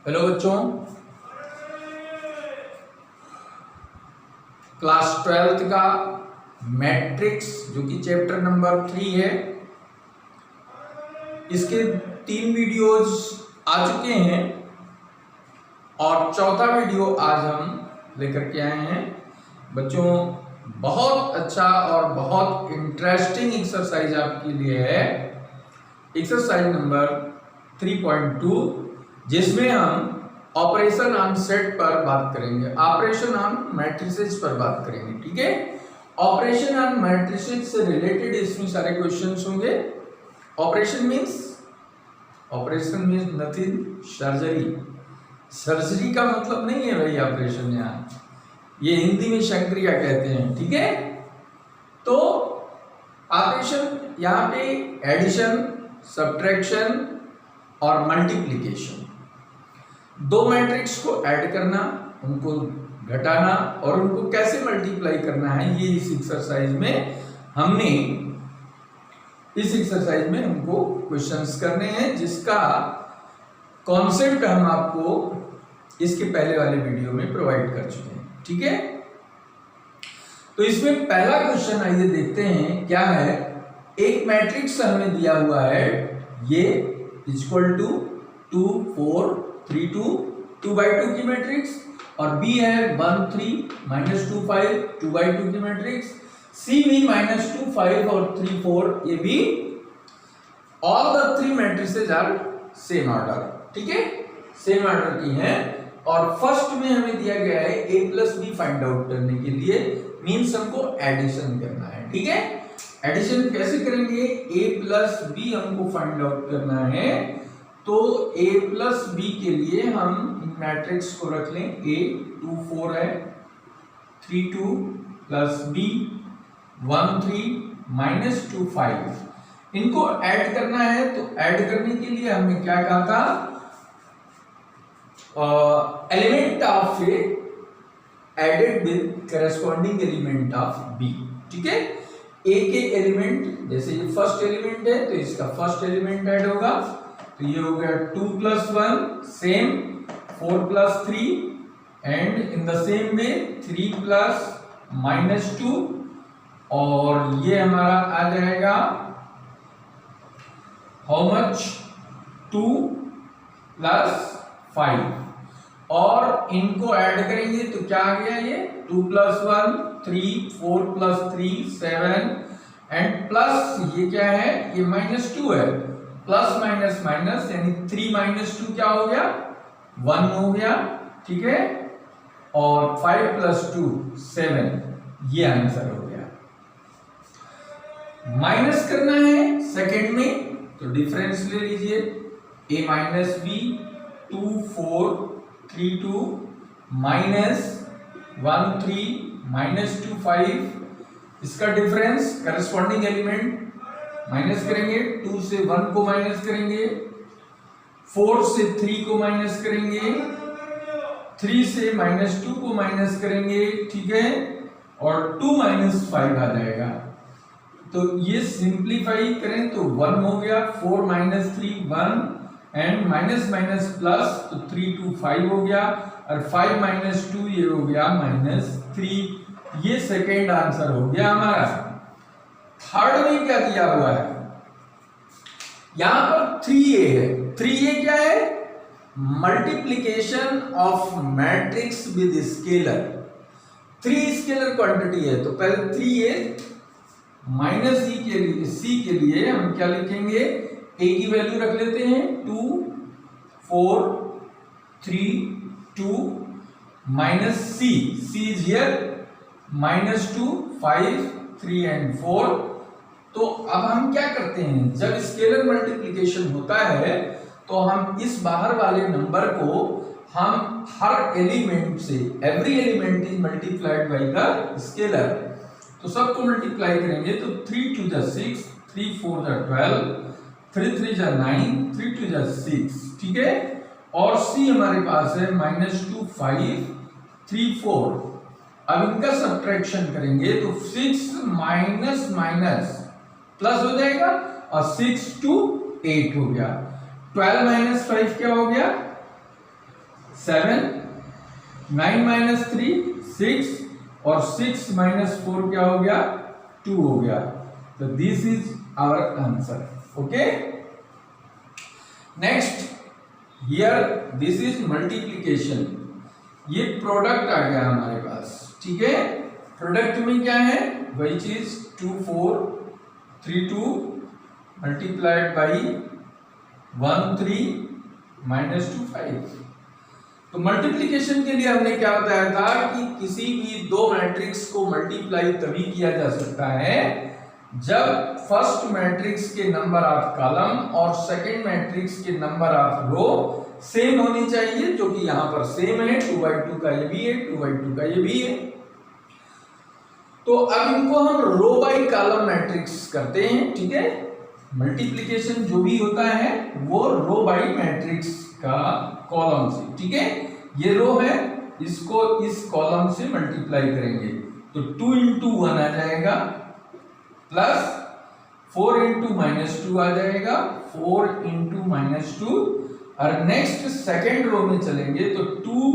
Hello बच्चों, class 12th का matrix जो कि चैप्टर नंबर 3 है, इसके 3 वीडियोज आ चुके हैं और चौथा वीडियो आज हम लेकर के आए हैं। बच्चों, बहुत अच्छा और बहुत इंटरेस्टिंग एक्सरसाइज आपके लिए है, एक्सरसाइज नंबर 3.2, जिसमें हम ऑपरेशन ऑन सेट पर बात करेंगे, ऑपरेशन ऑन मैट्रिसेस पर बात करेंगे। ठीक है, ऑपरेशन ऑन मैट्रिसेस से रिलेटेड इसमें सारे क्वेश्चंस होंगे। ऑपरेशन मींस नथिंग सर्जरी का मतलब नहीं है भाई ऑपरेशन, यहाँ ये हिंदी में शंक्रिया कहते हैं। ठीक है, तो ऑपरेशन यहाँ पे एडिशन, सब्ट्रैक्शन और मल्टीप्लिकेशन, दो मैट्रिक्स को ऐड करना, उनको घटाना और उनको कैसे मल्टीप्लाई करना है, ये इस एक्सरसाइज में हमको क्वेश्चंस करने हैं, जिसका कॉन्सेप्ट हम आपको इसके पहले वाले वीडियो में प्रोवाइड कर चुके हैं। ठीक है, तो इसमें पहला क्वेश्चन आइए देखते हैं क्या है। एक मैट्रिक्स हमें दिया हुआ है, ये इक्वल टू 2 4 3 2 2/2 की मैट्रिक्स, और बी है 1 3 -2 5 2/2 की मैट्रिक्स, सी भी -2 5 और 3 4, ये भी all the 3 matrices are same order. ठीक है, सेम ऑर्डर की हैं, और फर्स्ट में हमें दिया गया है a plus B find out करने के लिए, मीन्स हमको एडिशन करना है। ठीक है, एडिशन कैसे करेंगे, a प्लस बी हमको फाइंड आउट करना है, तो a प्लस बी के लिए हम मैट्रिक्स को रख लें, a 2 4 है, 3 2 प्लस b 1 3 -2 5, इनको ऐड करना है। तो ऐड करने के लिए हमने क्या कहा था, element of A added with corresponding element of B. ठीक है, ए के एलिमेंट, जैसे ये फर्स्ट एलिमेंट है तो इसका फर्स्ट एलिमेंट ऐड होगा, तो ये हो गया 2 + 1 same, 4 + 3 and in the same way 3 + -2, और ये हमारा आ जाएगा हाउ मच, 2 + 5, और इनको ऐड करेंगे तो क्या आ गया, ये 2 + 1 3 4 + 3 7 एंड प्लस ये क्या है, ये -2 है, प्लस माइनस माइनस यानी 3 - 2 क्या हो गया, 1 हो गया। ठीक है, और 5 + 2 7, ये आंसर हो गया। माइनस करना है सेकंड में, तो डिफरेंस ले लीजिए, a - b 2 4 3 2 -1 3 -2 5, इसका डिफरेंस करस्पॉन्डिंग एलिमेंट माइनस करेंगे, 2 से 1 को माइनस करेंगे, 4 से 3 को माइनस करेंगे, 3 से -2 को माइनस करेंगे। ठीक है, और 2 - 5 आ जाएगा, तो ये सिंप्लीफाई करें तो 1 हो गया, 4 - 3 1 एंड माइनस माइनस प्लस, तो 3 2 5 हो गया, और 5 - 2 ये हो गया -3, ये सेकेंड आंसर हो गया हमारा। थर्ड में क्या दिया हुआ है, यहां पर 3a है, 3a क्या है, multiplication of matrix with scalar, 3 scalar quantity है, तो पहले 3a -c के लिए हम क्या लिखेंगे, a की वैल्यू रख लेते हैं 2 4 3 2 -c, c is here -2 5 3 and 4। तो अब हम क्या करते हैं, जब स्केलर मल्टीप्लिकेशन होता है तो हम इस बाहर वाले नंबर को हम हर एलिमेंट से, every element is multiplied by the scalar, तो सबको मल्टीप्लाई करेंगे, तो 3 2 6 3 4 12 3 3 9 3 2 6। ठीक है, और c हमारे पास है -2 5 3 4। अब इनका सब्ट्रैक्शन करेंगे तो 6 माइनस माइनस प्लस हो जाएगा, और 6 2 8 हो गया, 12 - 5 क्या हो गया, 7, 9 माइनस 3 6 और 6 माइनस 4 क्या हो गया 2 हो गया। तो this is our answer. Okay, next here this is multiplication. ये प्रोडक्ट आ गया हमारे पास, ठीक है। प्रोडक्ट में क्या है वही चीज 2 4 3 2 मल्टीप्लाइड बाई 1 3 माइनस 2 5। तो मल्टीप्लिकेशन के लिए हमने क्या बताया था कि किसी भी दो मैट्रिक्स को मल्टीप्लाई तभी किया जा सकता है जब फर्स्ट मैट्रिक्स के नंबर ऑफ कॉलम और सेकंड मैट्रिक्स के नंबर ऑफ रो सेम होनी चाहिए, जो कि यहां पर सेम है। 2/2 का ये भी है, 2/2 का ये भी है। तो अब इनको हम रो बाई कॉलम मैट्रिक्स करते हैं, ठीक है। मल्टीप्लिकेशन जो भी होता है वो रो बाई मैट्रिक्स का कॉलम से, ठीक है। ये रो है, इसको इस कॉलम से मल्टीप्लाई करेंगे तो 2 into 1 आ जाएगा प्लस 4 into -2 आ जाएगा, 4 into -2। और नेक्स्ट सेकेंड रो में चलेंगे तो 2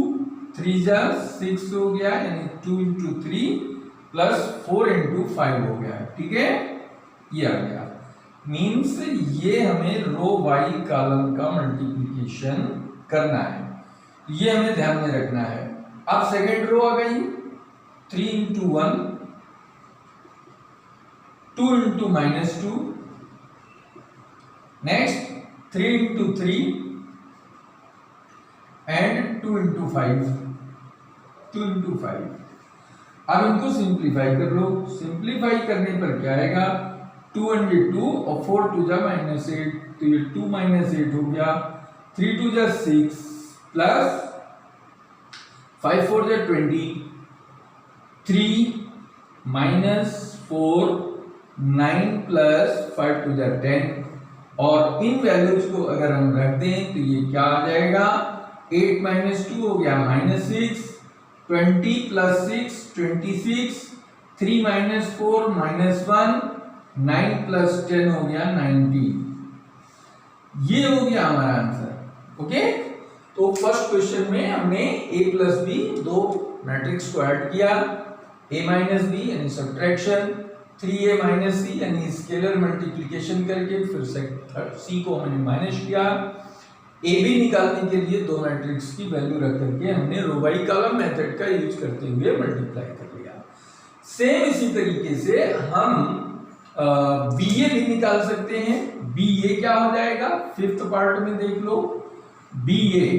3 जा 6 हो गया, यानी 2 into 3 प्लस 4 into 5 हो गया, ठीक है। ये आ गया, मीन्स ये हमें रो बाई कॉलम का मल्टीप्लिकेशन करना है, ये हमें ध्यान में रखना है। अब सेकेंड रो आ गई 3 into 1 2 into -2, next 3 into 3 and 2 into 5, 2 into 5। अब इनको सिंप्लीफाई कर लो। सिंप्लीफाई करने पर क्या आएगा 2 and 2 और 4 2 जा -8, तो ये 2 - 8 हो गया, 3 2 जा 6 प्लस 5 4 जा 20, 3 -4 9 प्लस 5 2 जा 10। और इन वैल्यूज को अगर हम रख दें तो ये क्या आ जाएगा 8 - 2 हो गया -6, 20 प्लस 6 26, 3 - 4 -1, 9 प्लस 10 हो गया 19। ये हो गया हमारा आंसर। ओके, तो फर्स्ट क्वेश्चन में हमने a प्लस बी दो मैट्रिक्स को ऐड किया, a माइनस बी यानी सब्ट्रैक्शन, 3a माइनस सी यानी स्केलर मल्टीप्लिकेशन करके फिर सी को हमने माइनस किया। ए बी निकालने के लिए दो मैट्रिक्स की वैल्यू रख करके हमने रो बाई कॉलम मेथड का यूज करते हुए मल्टीप्लाई कर लिया। सेम इसी तरीके से हम बी ए भी निकाल सकते हैं। बी ए क्या हो जाएगा, फिफ्थ पार्ट में देख लो बी ए।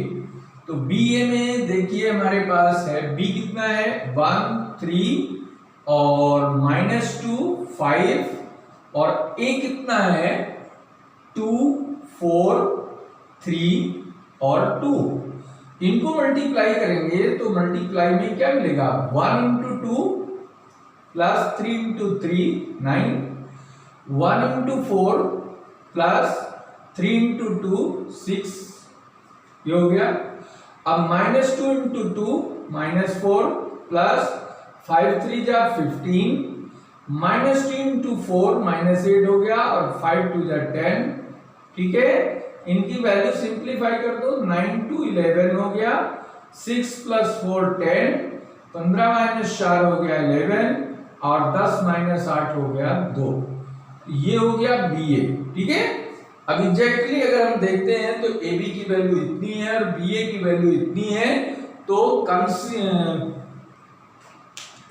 तो बी ए में देखिए हमारे पास है बी कितना है 1 3 और -2 5 और ए कितना है 2 4 3 और 2। इनको मल्टीप्लाई करेंगे तो मल्टीप्लाई में क्या मिलेगा 1 into 2 plus 3 into 3 9, 1 into 4 plus 3 into 2 6, ये हो गया। अब -2 into 2 -4 प्लस 5 3 जा 15, -2 into 4 -8 हो गया और 5 2 जा 10, ठीक है। इनकी वैल्यू सिंप्लीफाई कर दो, 9 to 11 हो गया, 6 + 4 10, 15 - 4 हो गया 11 और 10 - 8 हो गया 2। ये हो गया बी ए, ठीक है। अब एग्जैक्टली अगर हम देखते हैं तो ए बी की वैल्यू इतनी है और बी ए की वैल्यू इतनी है, तो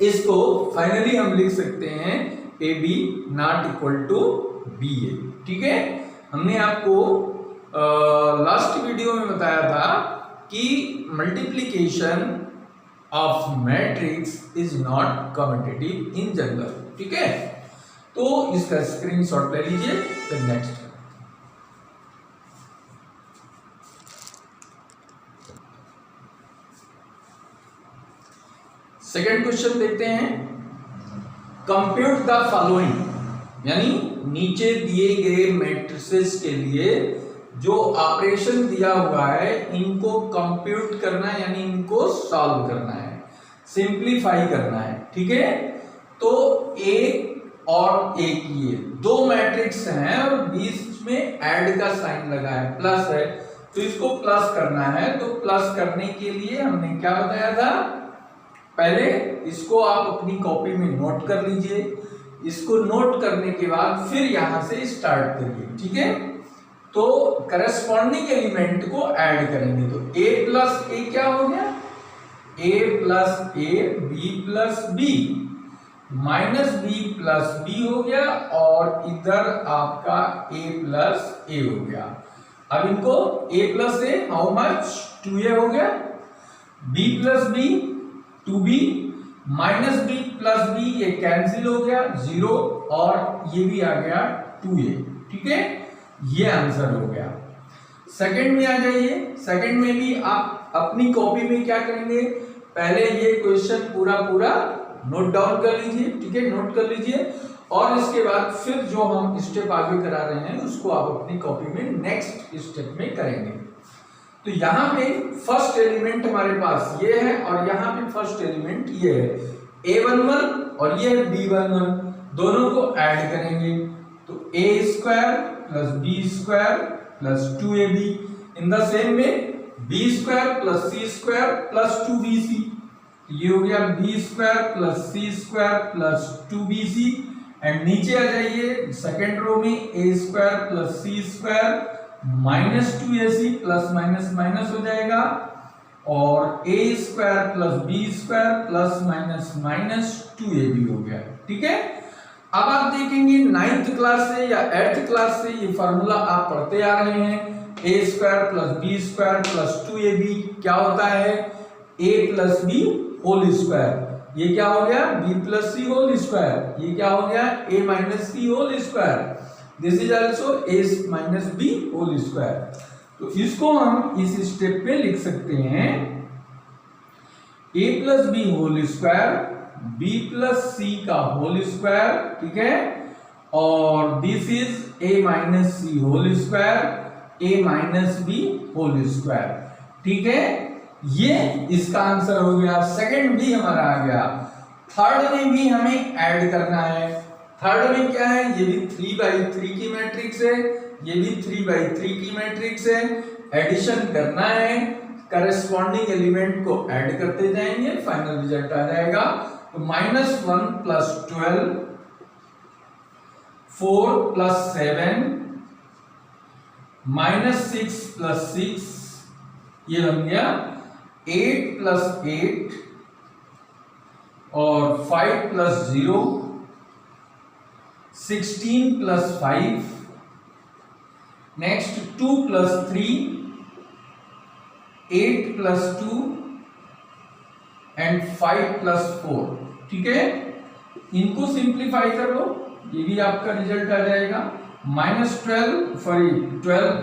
इसको फाइनली हम लिख सकते हैं A B not equal to B A, ठीक है। हमने आपको लास्ट वीडियो में बताया था कि multiplication of matrix is not commutative in general, ठीक है। तो इसका स्क्रीनशॉट ले लीजिए। फिर नेक्स्ट सेकेंड क्वेश्चन देखते हैं। कंप्यूट द फॉलोइंग, यानी नीचे दिए गए मैट्रिसेस के लिए जो ऑपरेशन दिया हुआ है इनको कंप्यूट करना है, यानी इनको सॉल्व करना है, सिंप्लीफाई करना है, ठीक है। तो एक और एक ये दो मैट्रिक्स हैं और बीच में ऐड का साइन लगा है, प्लस है, तो इसको प्लस करना है, तो प्लस करने के लिए हमने क्या बताया था, पहले इसको आप अपनी कॉपी में नोट कर लीजिए, इसको नोट करने के बाद फिर यहां से स्टार्ट करिए, ठीक है। तो करस्पॉन्डिंग एलिमेंट को ऐड करेंगे, तो a प्लस ए क्या हो गया, a plus A, b plus B, minus B plus B हो गया, और इधर आपका a प्लस ए हो गया। अब इनको a plus a how much, 2a हो गया, b plus b 2b, minus B plus b ये कैंसिल हो गया 0, और ये भी आ गया 2a, ठीक है, ये आंसर हो गया। सेकंड में आ जाइए, सेकंड में भी आप अपनी कॉपी में क्या करेंगे, पहले ये क्वेश्चन पूरा नोट डाउन कर लीजिए, ठीक है, नोट कर लीजिए, और इसके बाद फिर जो हम स्टेप आगे करा रहे हैं उसको आप अपनी कॉपी में नेक्स्ट स्टेप में करेंगे। तो यहाँ पे फर्स्ट एलिमेंट हमारे पास ये है, और यहाँ पे फर्स्ट एलिमेंट ये है a11 और ये है b11, दोनों को ऐड करेंगे, तो a square plus b square plus 2ab, in the same में b square plus c square plus 2bc, ये हो गया b square plus c square plus 2bc, and नीचे आ जाइए सेकेंड रो में a square plus c square minus 2ac plus minus minus हो जाएगा, और a square plus b square plus minus minus 2ab हो गया, ठीक है। अब आप देखेंगे 9th क्लास से या 8th क्लास से ये फार्मूला आप पढ़ते आ रहे हैं, a square plus b square plus 2ab क्या होता है, a plus B whole square, ये क्या हो गया b plus c whole square, ये क्या हो गया a minus C whole square, this is also a minus b whole square. तो इसको हम इस स्टेप पे लिख सकते हैं a plus B whole square, b plus C का होल स्क्वायर, ठीक है, और this is a minus C whole square, a minus B whole square, ठीक है, ये इसका आंसर हो गया। सेकंड भी हमारा आ गया। थर्ड में भी हमें ऐड करना है, थर्ड में क्या है, ये भी 3/3 की मैट्रिक्स है, ये भी 3/3 की मैट्रिक्स है, एडिशन करना है, करस्पॉन्डिंग एलिमेंट को ऐड करते जाएंगे, फाइनल रिजल्ट आ जाएगा। तो -1 प्लस 12, 4 प्लस 7, -6 प्लस 6, ये बन गया 8 प्लस 8, और 5 plus 0, 16 plus 5, next 2 plus 3, 8 plus 2 and 5 plus 4, ठीक है, इनको सिंप्लीफाई कर लो, ये भी आपका रिजल्ट आ जाएगा। -12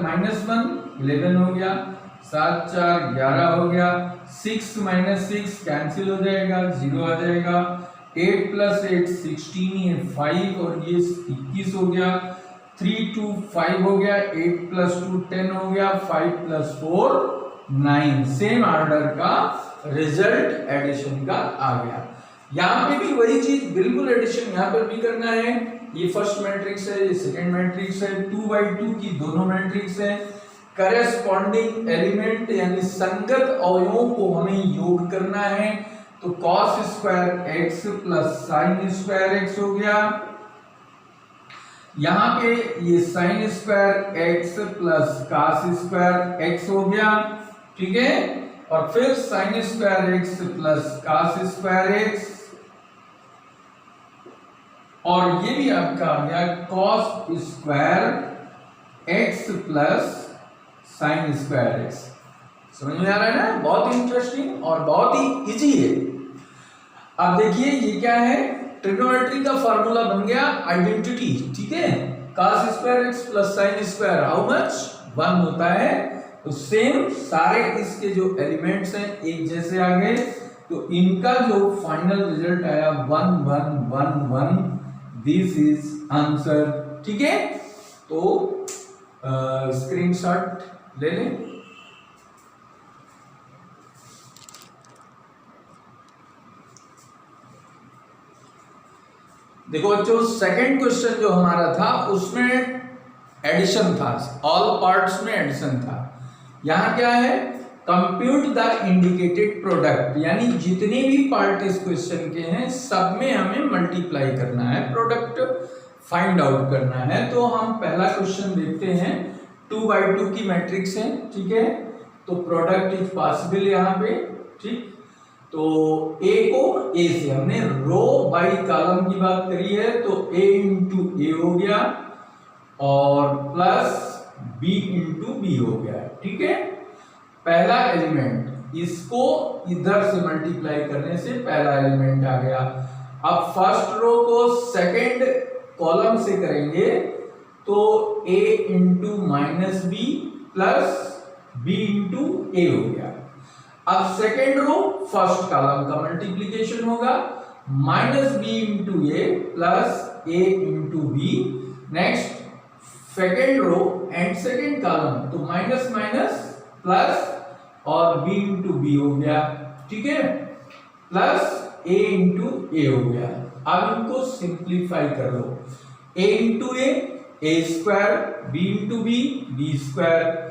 माइनस 1 11 हो गया, 7 4 11 हो गया, 6 माइनस 6 कैंसिल हो जाएगा, 0 आ जाएगा, 8 प्लस 8 16, ये 5 और ये 21 हो गया, 3 2 5 हो गया, 8 प्लस 2 10 हो गया, 5 प्लस 4 9, सेम ऑर्डर का रिजल्ट एडिशन का आ गया। यहाँ पे भी वही चीज, बिल्कुल एडिशन यहाँ पर भी करना है, ये फर्स्ट मैट्रिक्स है, ये सेकेंड मैट्रिक्स है, 2/2 की दोनों मैट्रिक्स है, करस्पॉन्डिंग एलिमेंट यानी संगत अवयवों को हमें योग करना है, तो cos square x plus sin square x हो गया, यहाँ पे ये sin square x plus cos square x हो गया, ठीक है, और फिर sin square x plus cos square x, और ये भी आपका आ गया cos square x plus sin square x। समझ में आ रहा है ना, बहुत इंटरेस्टिंग और बहुत ही इजी है। अब देखिए ये क्या है, ट्रिग्नोमेट्री का फार्मूला बन गया आइडेंटिटी, ठीक है, cos square x plus sin square how much 1 होता है, तो सेम सारे इसके जो एलिमेंट्स हैं एक जैसे आ गए, तो इनका जो फाइनल रिजल्ट आया 1 1 1 1, दिस इज आंसर, ठीक है। तो स्क्रीनशॉट ले लें। देखो बच्चों, सेकंड क्वेश्चन जो हमारा था उसमें एडिशन था, ऑल पार्ट्स में एडिशन था, यहाँ क्या है, कंप्यूट द इंडिकेटेड प्रोडक्ट, यानी जितने भी पार्ट इस क्वेश्चन के हैं सब में हमें मल्टीप्लाई करना है, प्रोडक्ट फाइंड आउट करना है। तो हम पहला क्वेश्चन देखते हैं, 2/2 की मैट्रिक्स है, ठीक है, तो प्रोडक्ट इज पॉसिबल यहाँ पे, ठीक। तो ए को ए से हमने रो बाई कॉलम की बात करी है, तो ए इंटू ए हो गया और प्लस बी इंटू बी हो गया, ठीक है। पहला एलिमेंट इसको इधर से मल्टीप्लाई करने से पहला एलिमेंट आ गया। अब फर्स्ट रो को सेकंड कॉलम से करेंगे तो a into minus B plus B into A हो गया। अब सेकेंड रो फर्स्ट कॉलम का मल्टीप्लीकेशन होगा, minus B into A plus A into B. Next second row and second column, तो माइनस माइनस प्लस और b इंटू बी हो गया, ठीक है, प्लस a इंटू ए हो गया। अब इनको सिंप्लीफाई कर लो, a into a square, b into b square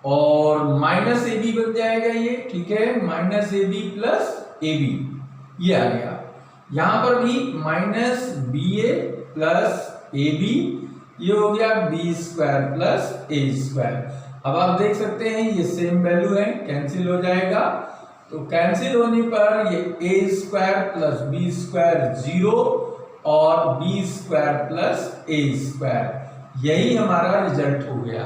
और माइनस ए बी बन जाएगा ये, ठीक है, minus a b plus a b, ये आ गया। यहां पर भी minus b a plus a b, ये हो गया b square plus a square. अब आप देख सकते हैं ये सेम वैल्यू है, कैंसिल हो जाएगा, तो कैंसिल होने पर ये a square plus b square 0 और b square plus a square, यही हमारा रिजल्ट हो गया।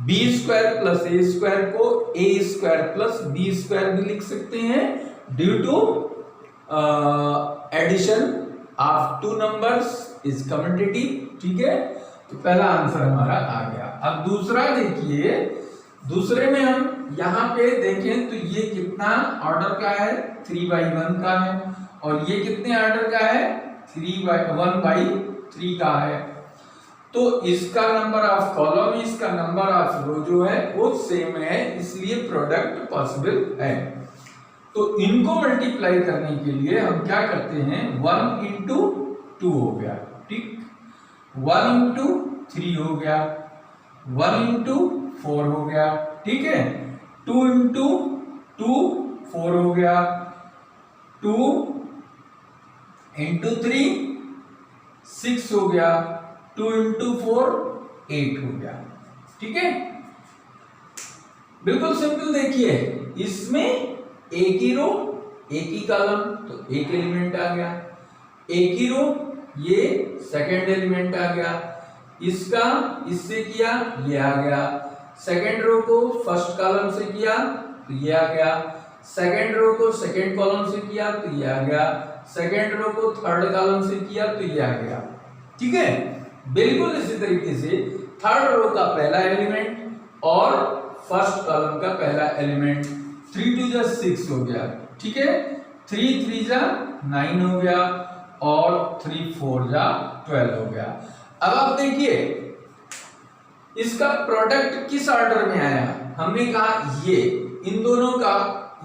B square plus a square को a square plus b square भी लिख सकते हैं due to addition of two numbers is commutative, ठीक है। तो पहला आंसर हमारा आ गया। अब दूसरा देखिए, दूसरे में हम यहाँ पे देखें तो ये कितना ऑर्डर का है, 3/1 का है, और ये कितने ऑर्डर का है, 1/3 का है। तो इसका नंबर ऑफ कॉलम, इसका नंबर ऑफ रो जो है वो सेम है, इसलिए प्रोडक्ट पॉसिबल है। तो इनको मल्टीप्लाई करने के लिए हम क्या करते हैं, 1 इंटू 2 हो गया, ठीक, 1 इंटू 3 हो गया, 1 इंटू 4 हो गया, ठीक है, 2 इंटू 2 4 हो गया, 2 इंटू 3 6 हो गया, 2 इंटू 4 8 हो गया, ठीक है। बिल्कुल सिंपल। देखिए इसमें एक ही रो एक ही कॉलम, तो एक एलिमेंट आ गया, एक ही रो ये सेकंड एलिमेंट आ गया, इसका इससे किया ये आ गया, सेकंड रो को फर्स्ट कॉलम से किया तो ये आ गया, सेकंड रो को सेकंड कॉलम से किया तो ये आ गया, सेकंड रो को थर्ड कॉलम से किया तो ये आ गया, ठीक है। बिल्कुल इसी तरीके से थर्ड रो का पहला एलिमेंट और फर्स्ट कॉलम का पहला एलिमेंट, 3 2 जा 6 हो गया, ठीक है, 3 3 जा 9 हो गया और 3 4 जा 12 हो गया। अब आप देखिए इसका प्रोडक्ट किस ऑर्डर में आया, हमने कहा ये इन दोनों का,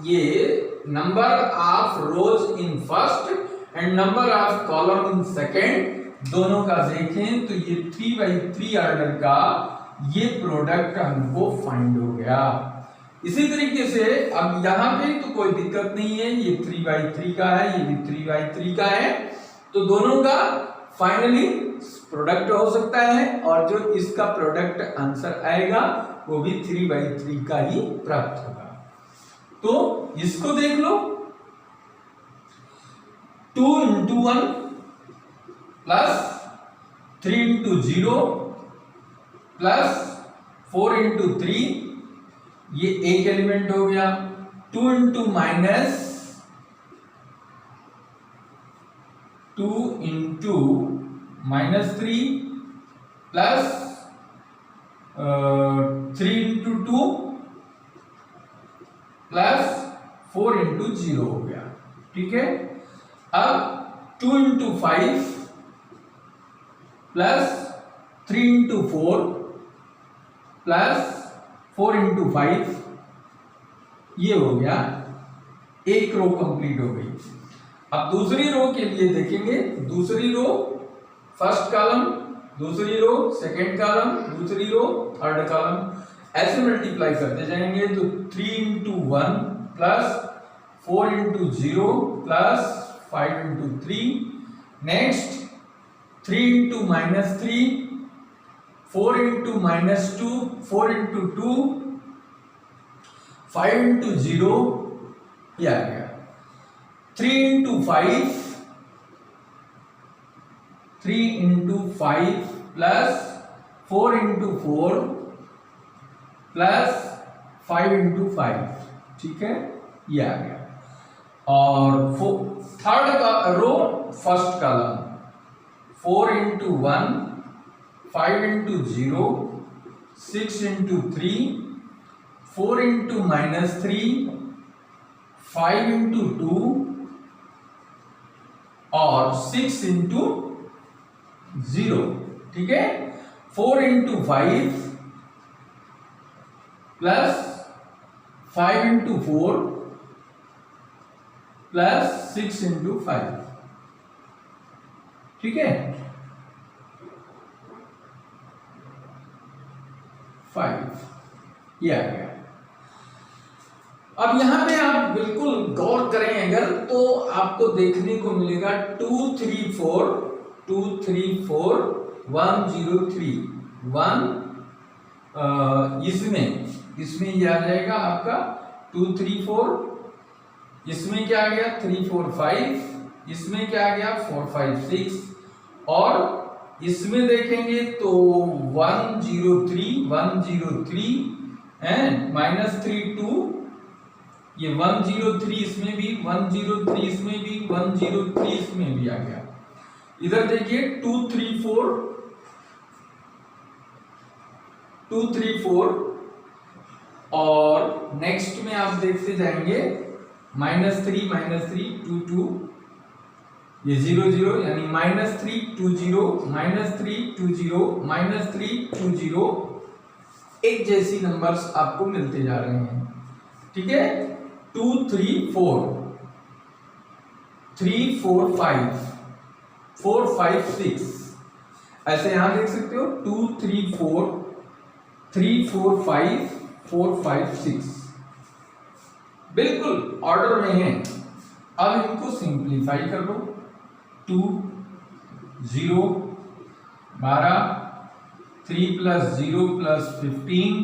ये number of rose in first and number of column in second, दोनों का देखें तो ये 3/3 ऑर्डर का ये प्रोडक्ट हमको फाइंड हो गया। इसी तरीके से अब यहाँ पे तो कोई दिक्कत नहीं है, ये 3/3 का है, ये भी 3/3 का है, तो दोनों का फाइनली प्रोडक्ट हो सकता है और जो इसका प्रोडक्ट आंसर आएगा वो भी 3/3 का ही प्राप्त होगा। तो इसको देख लो, 2 into 1 plus 3 into 0 plus 4 into 3, ये एक एलिमेंट हो गया, 2 into minus 2 into -3 plus 3 into 2 plus 4 into 0 हो गया, ठीक है। अब 2 into 5 plus 3 into 4 plus 4 into 5, ये हो गया, एक रो कंप्लीट हो गई। अब दूसरी रो के लिए देखेंगे, दूसरी रो फर्स्ट कॉलम, दूसरी रो सेकंड कॉलम, दूसरी रो थर्ड कॉलम, ऐसे मल्टीप्लाई करते जाएंगे तो 3 into 1 plus 4 into 0 plus 5 into 3, next 3 into -3, 4 into -2, 4 into 2, 5 into 0, ये आ गया 3 into 5, 3 into 5 plus 4 into 4 plus 5 into 5, ठीक है, ये आ गया। और थर्ड का रो first column 4 into 1, 5 into 0, 6 into 3, 4 into -3, 5 into 2 और 6 इंटू 0, ठीक है। 4 into 5 plus 5 into 4 plus 6 into 5, ठीक है, 5, ये आ गया। अब यहां पे आप बिल्कुल गौर करें अगर तो आपको देखने को मिलेगा 2 3 4 2 3 4 1 0 3 1, इसमें ये आ जाएगा आपका 2 3 4, इसमें क्या आ गया 3 4 5, इसमें क्या आ गया 4 5 6, और इसमें देखेंगे तो 1 0 3 1 0 3 एंड -3 2, ये 1 0 3 इसमें भी, 1 0 3 इसमें भी, 1 0 3 इसमें भी आ गया। इधर देखिए 2 3 4 2 3 4, और नेक्स्ट में आप देखते जाएंगे -3 -3 2 2, ये 0 0 यानी -3 2 0 -3 2 0 -3 2 0, एक जैसी नंबर्स आपको मिलते जा रहे हैं, ठीक है। 2 3 4 3 4 5 4 5 6, ऐसे यहां देख सकते हो 2 3 4 3 4 5 4 5 6, बिल्कुल ऑर्डर में है। अब इनको सिंप्लीफाई कर लो, 2 0 12, 3 प्लस 0 प्लस 15,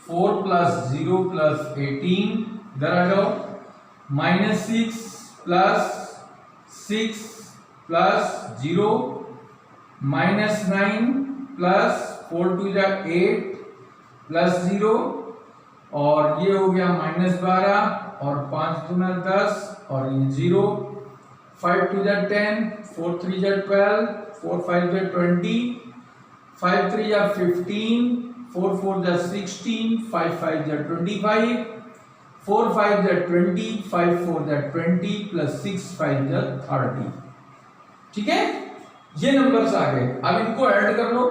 4 प्लस 0 प्लस 18, इधर आ जाओ, -6 प्लस 6 प्लस 0, -9 प्लस 4 2 जा 8 प्लस 0, और ये हो गया -12 और 5 दूना 10 और ये 0, 5 2 जा 10, 4 3 जा 12, 4 5 जा 20, 5 3 जा 15, 4 4 जा 16, 5 5 जा 25, 4 5 जा 20, 5 4 जा 20 प्लस 6 5 जा 30, ठीक है। ये नंबर्स आ गए। अब इनको ऐड कर लो,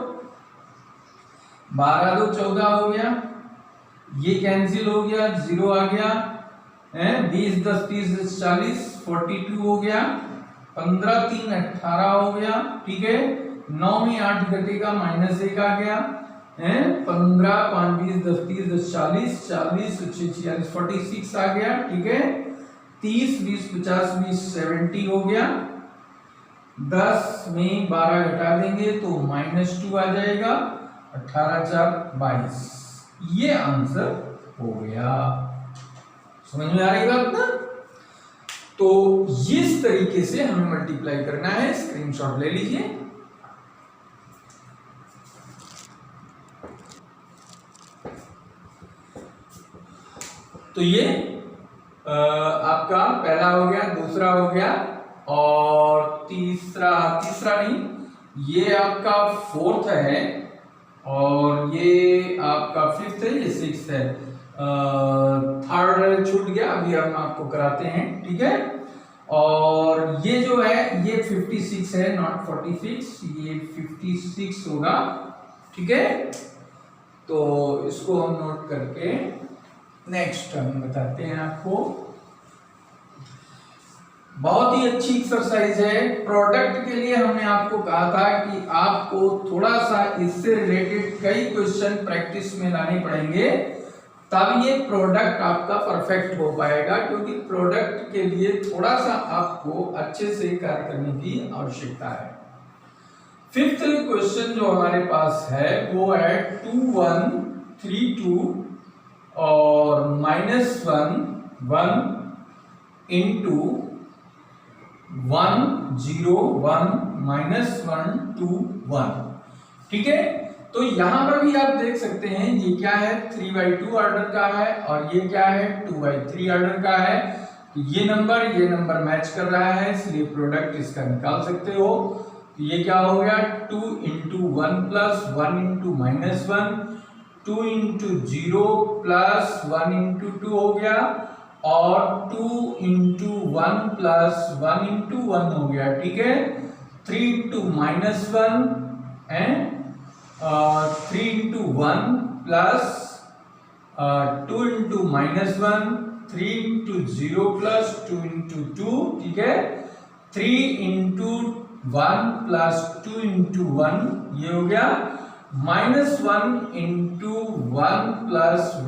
12 2 14 हो गया, ये कैंसिल हो गया, 0 आ गया, 20 10 30 40 42 हो गया, 15 3 18 हो गया, ठीक है। 9 में 8 घटेगा, -1 आ गया, 15 5 20 10 30 10 40 40 46 46 आ गया, ठीक है। 30 20 50 20 70 हो गया, 10 में 12 घटा देंगे तो -2 आ जाएगा, 18 4 22, ये आंसर हो गया। समझ में आ रही बात ना? तो इस तरीके से हमें मल्टीप्लाई करना है, स्क्रीनशॉट ले लीजिए। तो ये आपका पहला हो गया, दूसरा हो गया, और तीसरा नहीं, ये आपका फोर्थ है, और ये आपका फिफ्थ है, ये सिक्स्थ है, थर्ड छूट गया, अभी हम आपको कराते हैं, ठीक है। और ये जो है ये 56 है, नॉट 46, ये 56 होगा, ठीक है। तो इसको हम नोट करके नेक्स्ट हम बताते हैं आपको। बहुत ही अच्छी एक्सरसाइज है। प्रोडक्ट के लिए हमने आपको कहा था कि आपको थोड़ा सा इससे रिलेटेड कई क्वेश्चन प्रैक्टिस में लाने पड़ेंगे, तब ये प्रोडक्ट आपका परफेक्ट हो पाएगा, क्योंकि प्रोडक्ट के लिए थोड़ा सा आपको अच्छे से कार्य करने की आवश्यकता है। फिफ्थ क्वेश्चन जो हमारे पास है वो है 2132 और -1 इंटू 1 0 1 -1 2 1। ठीक है, तो यहां पर भी आप देख सकते हैं ये क्या है, 3/2 ऑर्डर का है और ये क्या है, 2/3 ऑर्डर का है। तो ये नंबर मैच कर रहा है, इसलिए प्रोडक्ट इसका निकाल सकते हो। तो ये क्या हो गया, 2 × 1 + 1 × -1, 2 × 0 + 1 × 2 हो गया, और 2 × 1 + 1 × 1 हो गया। ठीक है, 3 × -1 एंड 3 × 1 + 2 × -1, 3 × 0 + 2 × 2। ठीक है, 3 × 1 + 2 × 1 ये हो गया, -1 × 1 +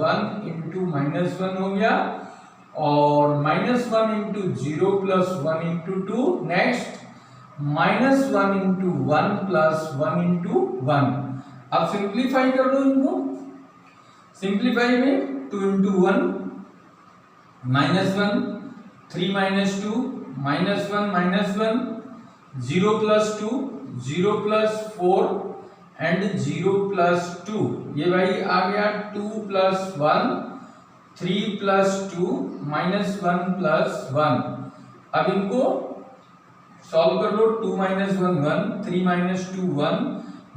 1 × -1 हो गया, और -1 × 0 + 1 × 2। नेक्स्ट -1 × 1 + 1 × 1। अब सिंप्लीफाई कर दो इनको। सिंप्लीफाई में 2 × 1 -1, 3 - 2 -1 -1, 0 + 2 0 + 4 एंड 0 + 2। ये भाई आ गया 2 + 1 3 + 2 -1 + 1। अब इनको सॉल्व कर लो। 2 - 1 1, 3 - 2 1,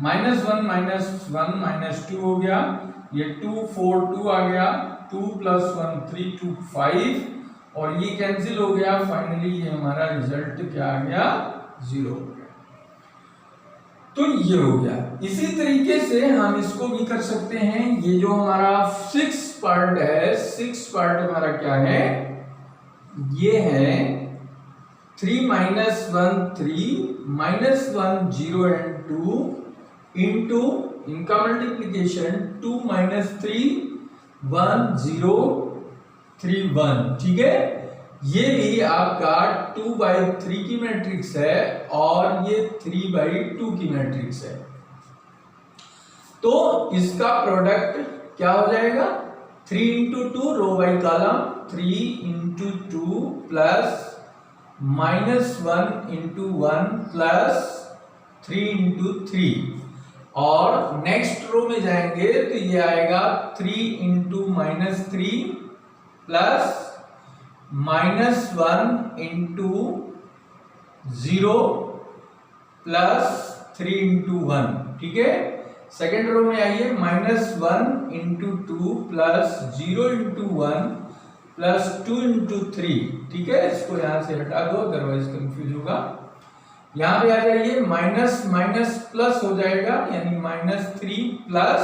-1 -1 -2 हो गया, ये 2 4 2 आ गया, 2 + 1 3 2 5, और ये कैंसिल हो गया। फाइनली ये हमारा रिजल्ट क्या आ गया, 0 हो गया। तो ये हो गया। इसी तरीके से हम इसको भी कर सकते हैं। ये जो हमारा 6 पार्ट है, 6 पार्ट हमारा क्या है, ये है 3 - 1 3 -1 0 एंड 2 इंटू इनका मल्टीप्लीकेशन 2 - 3 1 0 3 1। ठीक है, ये भी आपका 2/3 की मैट्रिक्स है और ये 3/2 की मैट्रिक्स है। तो इसका प्रोडक्ट क्या हो जाएगा, 3 × 2 रो बाई कॉलम, 3 × 2 प्लस -1 × 1 प्लस 3 × 3, और नेक्स्ट रो में जाएंगे तो ये आएगा 3 × -3 प्लस -1 × 0 प्लस 3 × 1। ठीक है, सेकेंड रो में आइए, -1 × 2 प्लस 0 × 1 प्लस 2 × 3। ठीक है, इसको यहां से हटा दो, अदरवाइज कंफ्यूज होगा। यहां पे आ जाइए, माइनस माइनस प्लस हो जाएगा, यानी -3 प्लस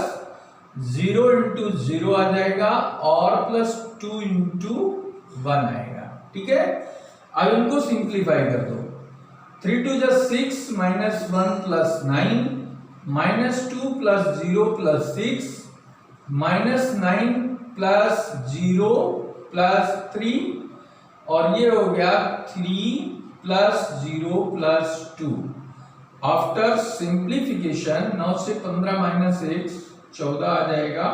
0 × 0 आ जाएगा, और प्लस 2 × 1 आएगा। ठीक है, अब इनको सिंप्लीफाई कर दो। 3 × 2 = 6 -1 + 9 -2 + 0 + 6 -9 + 0 + 3, और ये हो गया 3 + 0 + 2। आफ्टर सिंप्लीफिकेशन 9 से 15 - 1 14 आ जाएगा,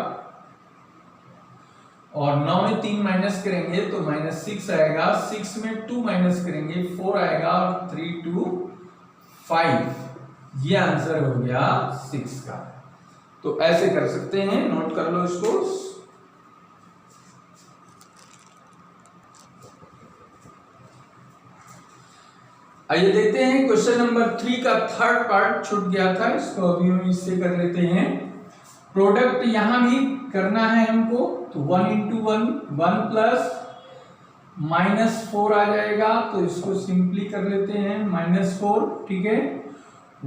और 9 में 3 माइनस करेंगे तो -6 आएगा, 6 में 2 माइनस करेंगे 4 आएगा, और 3 2 5। ये आंसर हो गया 6 का। तो ऐसे कर सकते हैं, नोट कर लो इसको। आइए देखते हैं क्वेश्चन नंबर 3 का थर्ड पार्ट छूट गया था, इसको अभी हम इससे कर लेते हैं। प्रोडक्ट यहां भी करना है हमको, तो 1 × 1 1 प्लस -4 आ जाएगा, तो इसको सिंपली कर लेते हैं, -4। ठीक है,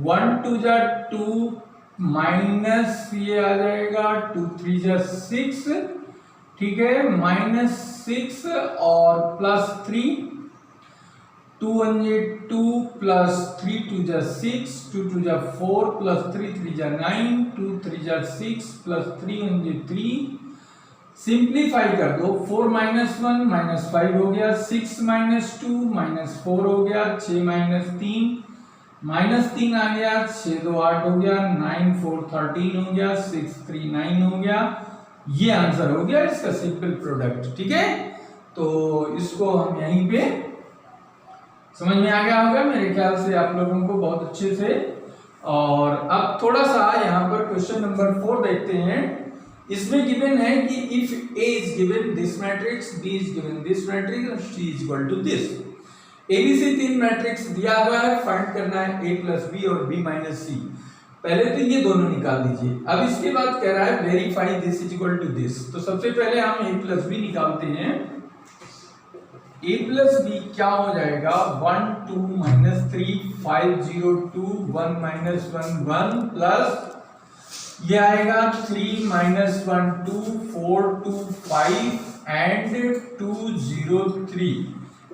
1 2 = 2 माइनस ये आ जाएगा, 2 3 = 6। ठीक है, -6 और +3, 2 1 2 प्लस 3 2 जा 6 2 2 जा 4 प्लस 3 3 जा 9 2 3 जा 6 प्लस 3 1 3। सिंप्लीफाई कर दो, 4 माइनस 1 माइनस 5 हो गया, 6 माइनस 2 माइनस 4 हो गया, 6 माइनस 3 माइनस 3 आ गया, 6 2 8 हो गया, 9 4 13 हो गया, 6 3 9 हो गया। ये आंसर हो गया इसका सिंपल प्रोडक्ट। ठीक है, तो इसको हम यहीं पे समझ में आ गया होगा मेरे ख्याल से आप लोगों को बहुत अच्छे से। और अब थोड़ा सा यहाँ पर क्वेश्चन नंबर 4 देखते हैं। इसमें गिवन है कि if A is given this matrix, B is given this matrix और C is equal to this। ABC 3 matrix दिया हुआ है, फाइंड करना है A प्लस B और B माइनस C। पहले तो ये दोनों निकाल दीजिए। अब इसके बाद कह रहा है verify this is equal to this. तो सबसे पहले हम A प्लस B निकालते हैं। A प्लस B क्या हो जाएगा, 1 2 माइनस 3 5 0 2 1 माइनस 1 1 प्लस ये आएगा 3 माइनस 1 2 4 2 5 एंड 2 0 3।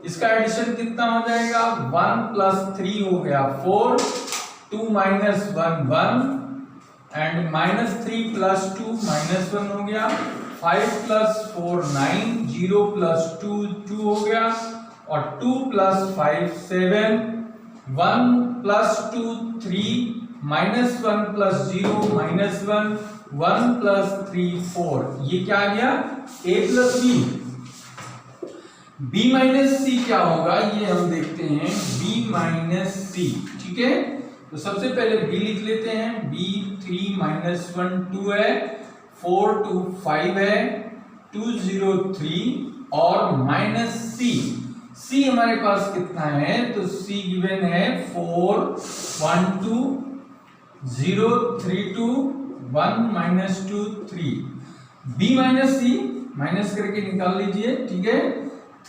इसका एडिशन कितना हो जाएगा, 1 प्लस 3 हो गया 4, 2 minus 1 1 and minus 3 plus 2 minus 1 हो गया, 5 प्लस 4 9 0 प्लस 2 2 हो गया और 2 plus 5 7 1 plus 2 3 minus 1 plus 0 minus 1 1 plus 3 4। ये क्या आ गया, A plus B। B minus C क्या होगा ये हम देखते हैं, B माइनस C। ठीक है, तो सबसे पहले B लिख लेते हैं। B 3 माइनस 1 2 है, 4 2 5 है, 2 0 3 और माइनस C हमारे पास कितना है, तो C गिवन है 4 1 2 0 3 2 1 minus 2 3। B minus C minus करके निकाल लीजिए। ठीक है,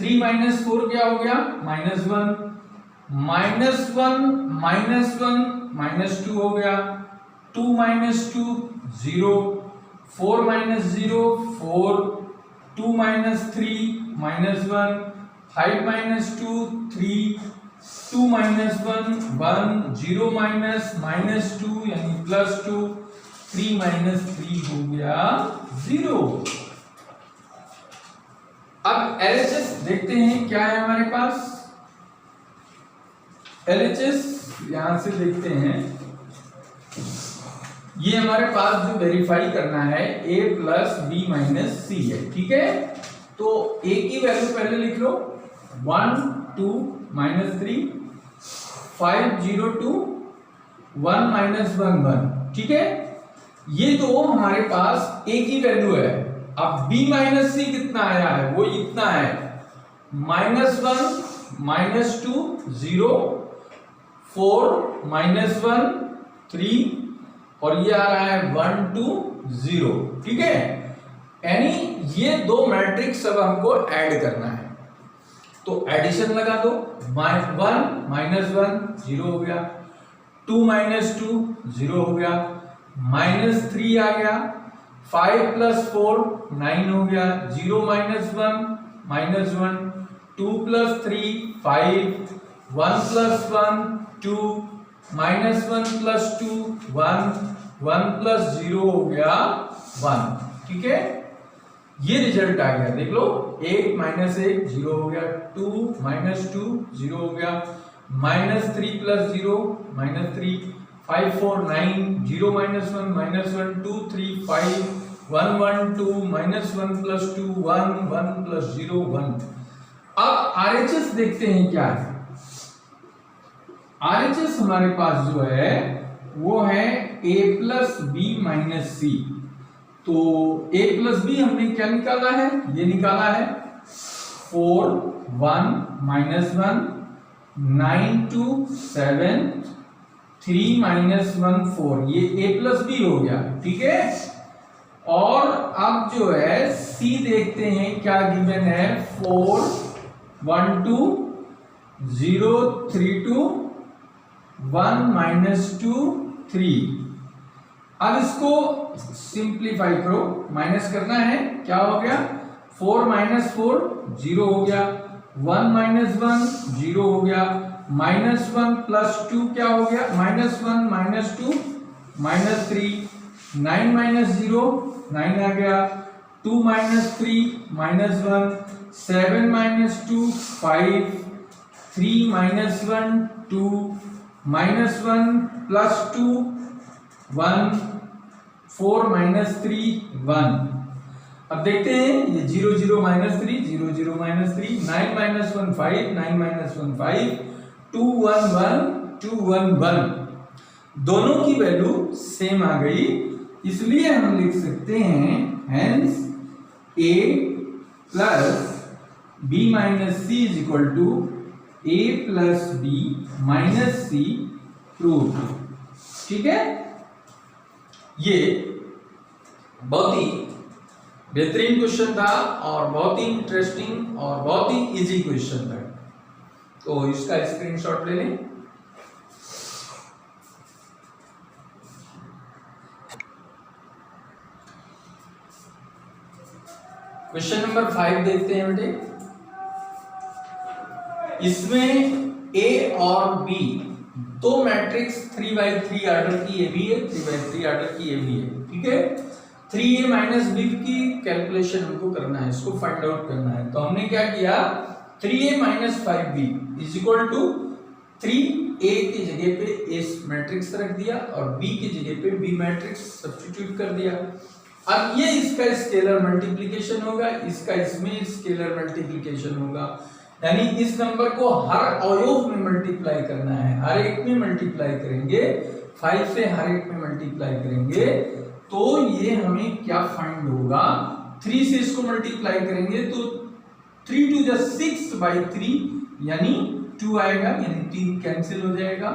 3 माइनस 4 क्या हो गया, माइनस 1 माइनस 1 माइनस 1 माइनस 2 हो गया, 2 minus 2 0 4 minus 0 4 2 minus 3 minus 1 5 minus 2 3 2 minus 1 1 0 minus minus 2 यानी प्लस 2 3 माइनस 3 हो गया 0। अब LHS देखते हैं क्या है हमारे पास। LHS यहां से देखते हैं, ये हमारे पास जो वेरीफाई करना है A plus B minus C है। ठीक है, तो A की वैल्यू पहले लिख लो, 1 2 माइनस 3 5 0 2 1 माइनस 1 1। ठीक है, ये तो हमारे पास A की वैल्यू है। अब B माइनस C कितना आया है, वो इतना है, माइनस 1 माइनस 2 0 4 माइनस 1 3 और ये आ रहा है 1 2 0। ठीक है, यानी ये दो मैट्रिक्स अब हमको ऐड करना है, तो एडिशन लगा दो। 1 माइनस 1 0 हो गया, 2 माइनस 2 0 हो गया, माइनस 3 आ गया, 5 प्लस 4 9 हो गया, 0 minus 1 minus 1 2 plus 3 5 1 plus 1 2 minus 1 plus 2 1 1 plus 0 हो गया 1। ठीक है, ये रिजल्ट आ गया, देख लो, 1 माइनस 1 0 हो गया, 2 माइनस 2 0 हो गया, minus 3 plus 0 minus 3 5 4 9 0 minus 1 minus 1 2 3 5 1 1 2 minus 1 plus 2 1 1 plus 0 1। अब RHS देखते हैं क्या है। RHS हमारे पास जो है वो है A plus B minus C। तो A प्लस B हमने क्या निकाला है, ये निकाला है 4 1 माइनस 1 9 2 7 3 माइनस 1 4, ये A प्लस B हो गया। ठीक है, और अब जो है C देखते हैं क्या गिवन है, 4 1 2 0 3 2 1 माइनस 2 3। अब इसको सिंप्लीफाई करो, माइनस करना है, क्या हो गया, 4 माइनस 4 0 हो गया, 1 माइनस 1 0 हो गया, -1 प्लस 2 क्या हो गया, -1 माइनस 2 -3, 9 माइनस 0 9 आ गया, 2 minus 3 -1, 7 minus 2 5, 3 minus 1 2, -1 plus 2 1, 4 minus 3 1। अब देखते हैं ये 0 0 माइनस 3 0 0 माइनस 3, 9 माइनस 1 5, 9 माइनस 1 5, 2 1 1 2 1 1। दोनों की वैल्यू सेम आ गई, इसलिए हम लिख सकते हैं hence a plus b minus c is equal to a plus b minus c prove. ठीक है, ये बहुत ही बेहतरीन क्वेश्चन था और बहुत ही इंटरेस्टिंग और बहुत ही इजी क्वेश्चन था, तो इसका स्क्रीनशॉट ले लें। क्वेश्चन नंबर 5 देखते हैं बेटे। इसमें ए और बी दो मैट्रिक्स 3x3 ऑर्डर की ए भी है, 3x3 ऑर्डर की ए भी है। ठीक है, 3a माइनस बी की कैलकुलेशन हमको करना है, इसको फाइंड आउट करना है। तो हमने क्या किया, 3a minus 5b is equal to 3a की जगह पे a मैट्रिक्स रख दिया और b की जगह पे b मैट्रिक्स सब्स्टिट्यूट कर दिया। अब ये इसका स्केलर मल्टीप्लिकेशन होगा, इसका इसमें स्केलर मल्टीप्लिकेशन होगा, यानी इस नंबर को हर अवयव में मल्टीप्लाई करना है, हर एक में मल्टीप्लाई करेंगे, 5 से हर एक में मल्टीप्लाई करेंगे, तो ये हमें क्या फाइंड होगा, 3 से इसको मल्टीप्लाई करेंगे तो 3 2 जा 6/3 यानी 2 आएगा, यानी 3 कैंसिल हो जाएगा,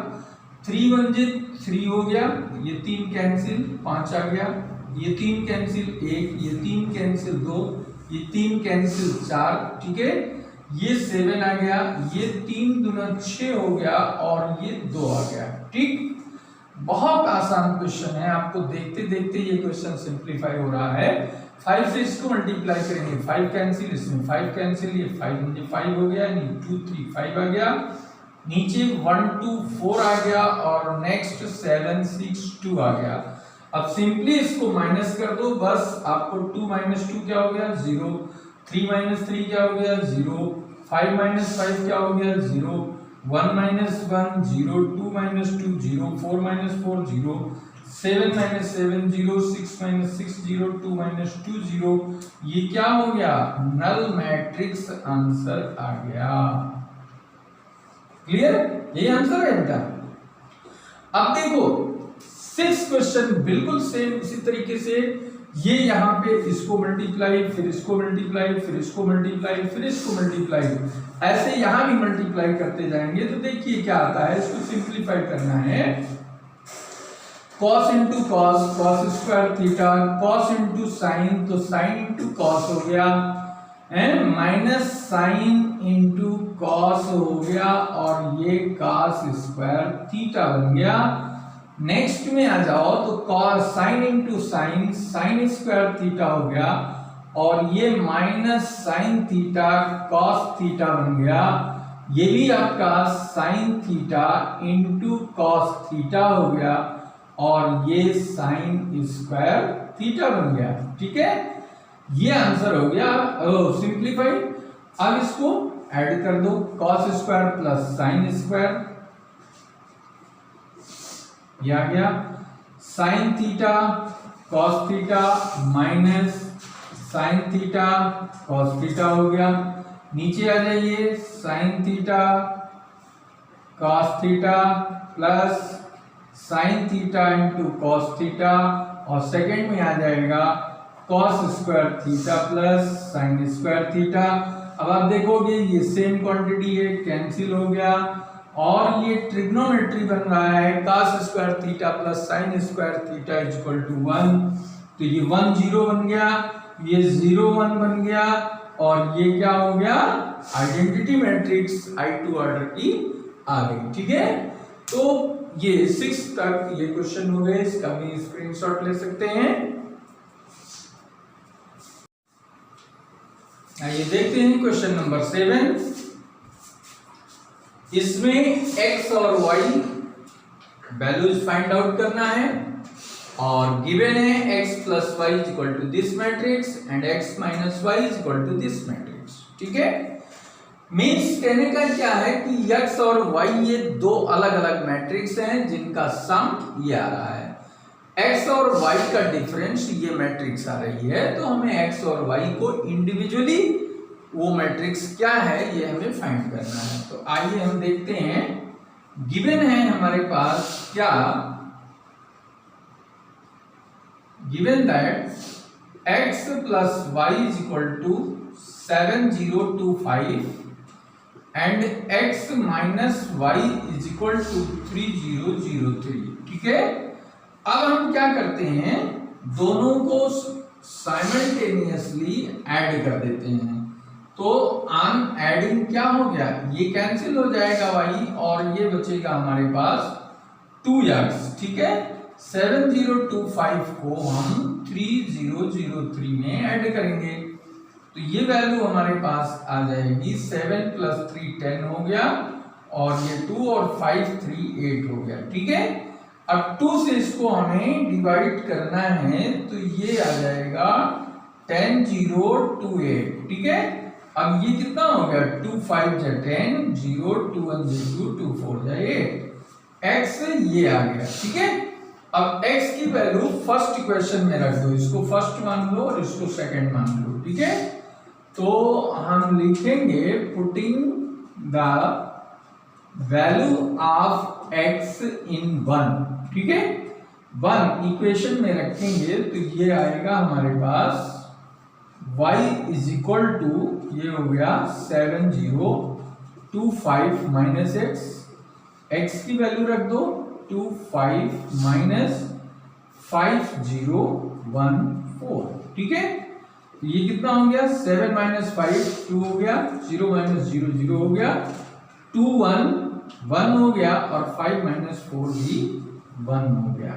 3 1 जा 3 हो गया, ये 3 कैंसिल, 5 आ गया, ये 3 कैंसिल 1, ये 3 कैंसिल 2, ये 3 कैंसिल 4। ठीक है, ये 7 आ गया, ये 3 दूना 6 हो गया और ये 2 आ गया। ठीक, बहुत आसान क्वेश्चन है, आपको देखते देखते ये क्वेश्चन सिंप्लीफाई हो रहा है। 5 से इसको मल्टीप्लाई करेंगे, 5 कैंसिल, इसमें 5 कैंसिल, ये 5 मुझे 5 हो गया, यानी 2 3 5 आ गया, नीचे 1 2 4 आ गया और नेक्स्ट 7 6 2 आ गया। अब सिंपली इसको माइनस कर दो, बस आपको 2 माइनस 2 क्या हो गया 0, 3 माइनस 3 क्या हो गया 0, 5 माइनस 5 क्या हो गया 0, 1 minus 1 0, 2 minus 2 0, 4 minus 4 0, 7 minus 7 0, 6 minus 6 0, 2 minus 2 0। ये क्या हो गया, नल मैट्रिक्स आंसर आ गया। क्लियर, ये आंसर है बेटा। अब देखो 6 क्वेश्चन बिल्कुल सेम इसी तरीके से, ये यहाँ पे इसको मल्टीप्लाई, फिर इसको मल्टीप्लाई, फिर इसको मल्टीप्लाई, फिर इसको मल्टीप्लाई, ऐसे यहाँ भी मल्टीप्लाई करते जाएंगे। तो देखिए क्या आता है, इसको सिंप्लीफाई करना है, cos into cos, cos square theta, cos into sine, तो साइन इंटू कॉस हो गया, and minus sine into cos हो गया और ये cos स्क्वायर थीटा बन गया। नेक्स्ट में आ जाओ तो cos sine into sine, sign square theta हो गया और ये minus sine theta cos theta बन गया, ये भी आपका sine theta into cos theta हो गया और ये साइन स्क्वायर थीटा बन गया। ठीक है, ये आंसर हो गया सिंप्लीफाई। अब इसको ऐड कर दो, cos square plus sine square, ये आ गया, sine theta cos theta minus sine theta cos theta हो गया, नीचे आ जाइए sine theta cos theta plus sine theta into cos theta और सेकंड में आ जाएगा cos square theta plus sine square theta. अब आप देखोगे ये सेम क्वांटिटी है, कैंसिल हो गया और ये ट्रिग्नोमेट्री बन रहा है, cos square theta plus sine square theta is equal to 1, तो ये 1 0 बन गया, ये 0 1 बन गया और ये क्या हो गया, आइडेंटिटी मैट्रिक्स I2 ऑर्डर की आ गई। ठीक है, तो ये 6 तक ये क्वेश्चन हो गए, इसका भी स्क्रीनशॉट ले सकते हैं। आइए देखते हैं क्वेश्चन नंबर 7। इसमें x और y वैल्यूज फाइंड आउट करना है और गिवन है x plus y is equal to this matrix and x minus y is equal to this matrix. ठीक है, मीन्स कहने का क्या है कि x और y ये दो अलग अलग मैट्रिक्स हैं जिनका सम ये आ रहा है, x और y का डिफरेंस ये मैट्रिक्स आ रही है, तो हमें x और y को इंडिविजुअली वो मैट्रिक्स क्या है ये हमें फाइंड करना है। तो आइए हम देखते हैं, गिवन है हमारे पास क्या, given that x plus y is equal to 7025 and x minus y is equal to 3003। ठीक है, अब हम क्या करते हैं, दोनों को साइमल्टेनियसली ऐड कर देते हैं। तो ऑन एडिंग क्या हो गया, ये कैंसिल हो जाएगा y और ये बचेगा हमारे पास 2x। ठीक है, 7025 को हम 3003 में ऐड करेंगे तो ये वैल्यू हमारे पास आ जाएगी 7 प्लस 3 10 हो गया और ये 2 और 5 3 8 हो गया। ठीक है, अब 2 से इसको हमें डिवाइड करना है तो ये आ जाएगा 10028। ठीक है, अब ये कितना हो गया, 2 5 जा 10, 0 2 1 2 2 4 जा 8, x ये आ गया। ठीक है, अब x की वैल्यू फर्स्ट इक्वेशन में रख दो, इसको फर्स्ट मान लो और इसको सेकंड मान लो। ठीक है, तो हम लिखेंगे putting the value of x इन 1। ठीक है, 1 इक्वेशन में रखेंगे तो ये आएगा हमारे पास y इज इक्वल टू, ये हो गया 7025 माइनस x की वैल्यू रख दो 25 माइनस 5014। ठीक है, तो ये कितना हो गया, 7 माइनस 5 2 हो गया, 0 माइनस 0 0 हो गया, 2 1 1 हो गया और 5 माइनस 4 भी 1 हो गया।